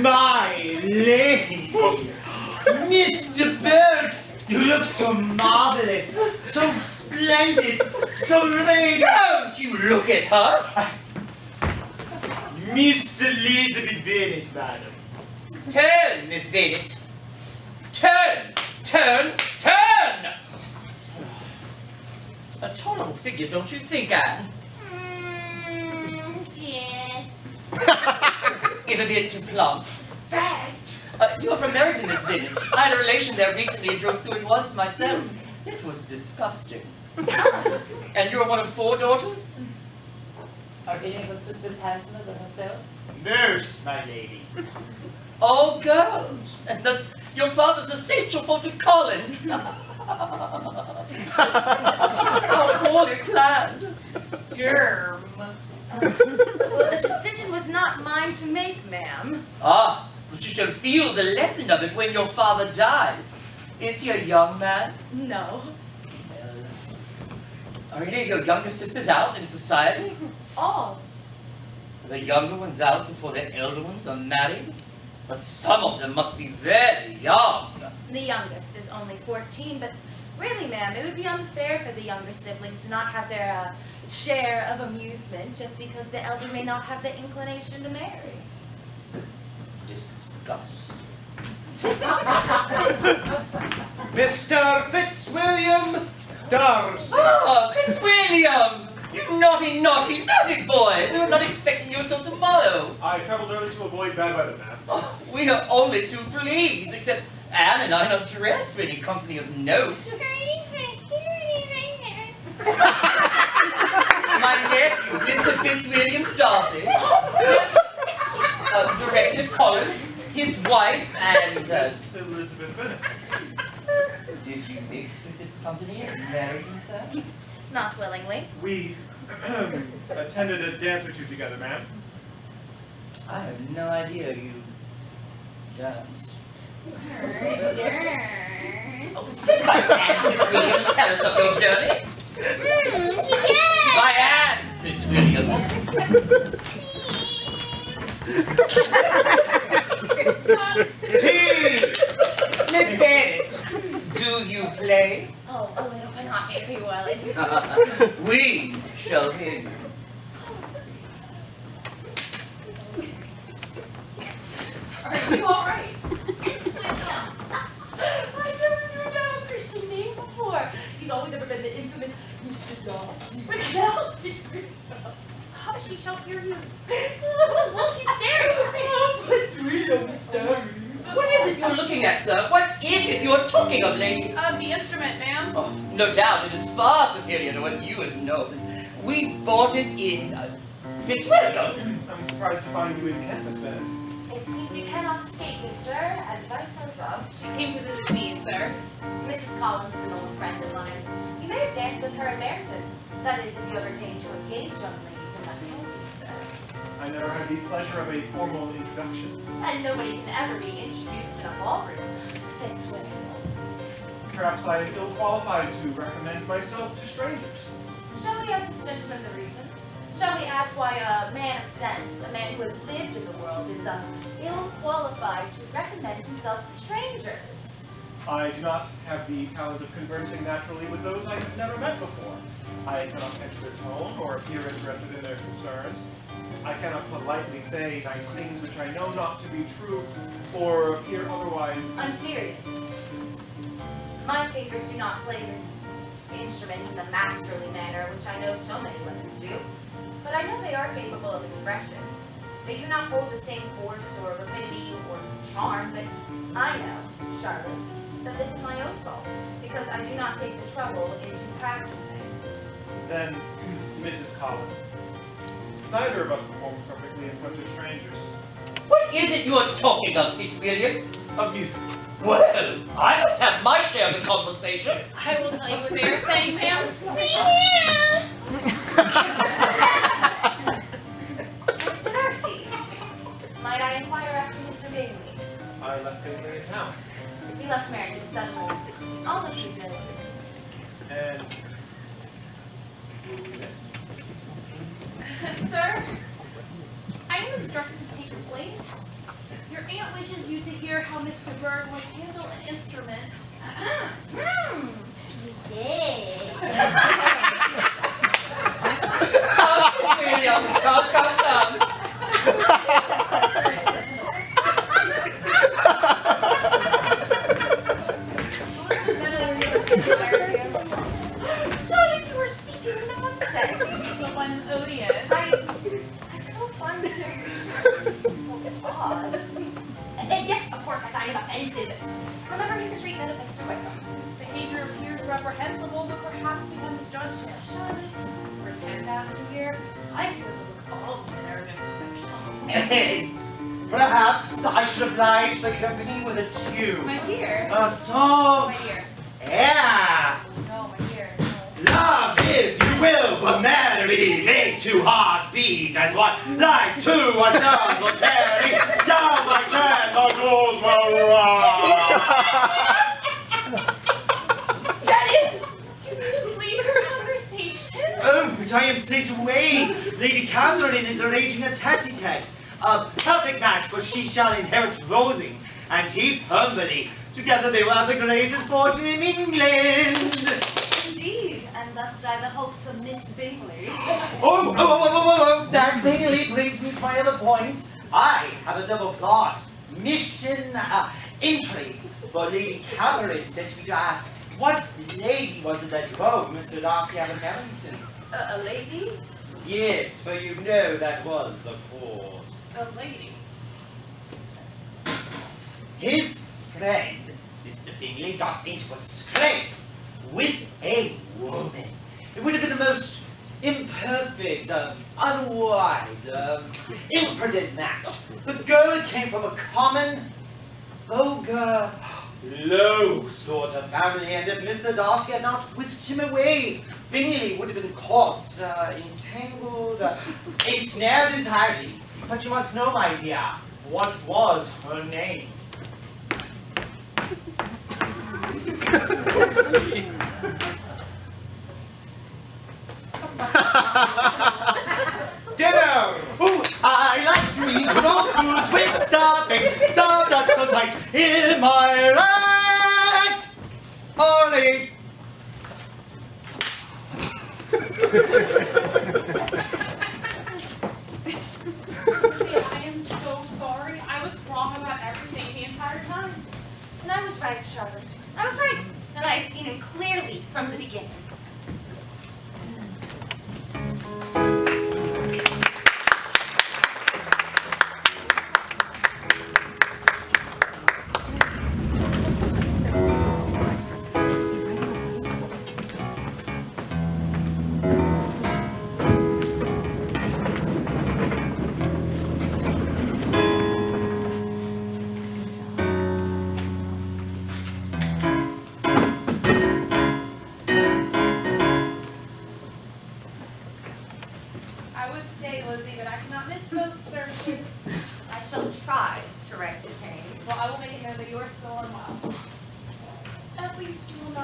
My lady! Mr. Berg, you look so marvelous, so splendid, so radiant. Don't you look at her! Miss Elizabeth Bennet, madam. Turn, Miss Bennet. Turn! Turn! Turn! A tolerable figure, don't you think, Anne? Yes. If a bit too plump. You're from Meryton, Miss Bennet. I had a relation there recently and drove through it once myself. It was disgusting. And you're one of 4 daughters? Are any of her sisters handsomer than herself? Nurse, my lady. All girls. And thus your father's estate shall fall to Collins. How poorly planned. Germ. Well, the decision was not mine to make, ma'am. Ah, but you shall feel the lesson of it when your father dies. Is he a young man? No. Are any of your younger sisters out in society? All. Are the younger ones out before the elder ones are married? But some of them must be very young. The youngest is only 14, but really, ma'am, it would be unfair for the younger siblings to not have their share of amusement just because the elder may not have the inclination to marry. Disgust. Mr. Fitzwilliam Darcy. Oh, Fitzwilliam! You naughty, naughty, naughty boy! We were not expecting you until tomorrow. I traveled early to avoid bad weather, ma'am. Oh, we are only too pleased, except Anne and I are not dressed for any company of note. My nephew, Mr. Fitzwilliam Darcy, Director of Collins, his wife, and... Miss Elizabeth Bennet. Did you mix with this company and marry him, sir? Not willingly. We attended a dance or two together, ma'am. I had no idea you danced. Oh, sit by Anne Fitzwilliam, tell us of your journey. Yes. By Anne Fitzwilliam. Miss Bennet, do you play? Oh, a little, but not very well. We shall hear you. Are you all right? I've never known to have a Christian name before. He's always ever been the infamous Mr. Darcy. But now it's hush, he shall hear you. Look, he's staring at me. It's really staring. What is it you're looking at, sir? What is it you're talking of, ladies? The instrument, ma'am. Oh, no doubt it is far superior to what you have known. We bought it in Fitzwilliam. I'm surprised to find you in Kent, Miss Bennet. It seems you cannot escape me, sir, and vice versa. She came to visit me, sir. Mrs. Collins is an old friend of mine. You may have danced with her in Meryton. That is, if you ever deign to engage young ladies in that county, sir. I never had the pleasure of a formal introduction. And nobody can ever be introduced in a ballroom. Fitzwilliam. Perhaps I am ill-qualified to recommend myself to strangers. Shall we ask this gentleman the reason? Shall we ask why a man of sense, a man who has lived in the world, is ill-qualified to recommend himself to strangers? I do not have the talent of conversing naturally with those I have never met before. I cannot catch their tone or appear interested in their concerns. I cannot politely say nice things which I know not to be true or appear otherwise. I'm serious. My fingers do not play this instrument in the masterly manner which I know so many women's do, but I know they are capable of expression. They do not hold the same force or rapidity or charm, but I know, Charlotte, that this is my own fault, because I do not take the trouble into practicing. Then, Mrs. Collins, neither of us performs perfectly in front of strangers. What is it you're talking of, Fitzwilliam? Of music. Well, I must have my share of the conversation. I will tell you what they are saying, ma'am. Mr. Darcy, might I inquire after Mr. Bingley? I left Bingley in town. He left Meryton suddenly. I'll let you know. And yes. Sir, I am instructed to take your place. Your aunt wishes you to hear how Mr. Berg would handle an instrument. Come, Miriam, come. Charlotte, you were speaking nonsense. The one odious. I still find it odd. And yes, of course, I find him offensive. Remember his treatment of Mr. Wickham. His behavior appears reprehensible, but perhaps we can misjudge him. Charlotte, for 10,000 a year, I could overlook all the merit and perfection. Hey, perhaps I should oblige the company with a tune. My dear. A song. My dear. Yeah. No, my dear. Love, if you will, but marry, make two hearts beat as one, like two a double cherry, down my track, the goes will run. That is, you need to leave her conversation. Oh, but I am sent away. Lady Catherine is arranging a tete-a-tete, a perfect match, for she shall inherit Rosing, and he Pemberley. Together they will have the greatest fortune in England. Indeed, and thus die the hopes of Miss Bingley. Oh, that Bingley brings me to my other point. I have a double plot. Mission, intrigue. For Lady Catherine sent me to ask, what lady was it that drove Mr. Darcy out of Hamilton? A lady? Yes, for you know that was the cause. A lady. His friend, Mr. Bingley, got into a scrape with a woman. It would have been the most imperfect, unwise, imprudent match. The girl came from a common, vulgar, low sort of family, and if Mr. Darcy had not whisked him away, Bingley would have been caught, entangled, ensnared entirely. But you must know, my dear, what was her name? Dinner! Ooh, I like to eat roast goose with stuffing, stuffed up so tight. Am I right? Ollie! I am so sorry. I was wrong about everything the entire time. And I was right, Charlotte. I was right. And I have seen him clearly from the beginning. I would say, Lizzie, but I cannot miss both services. I shall try to right a change. Well, I will make it known that you are still unwell. At least you will not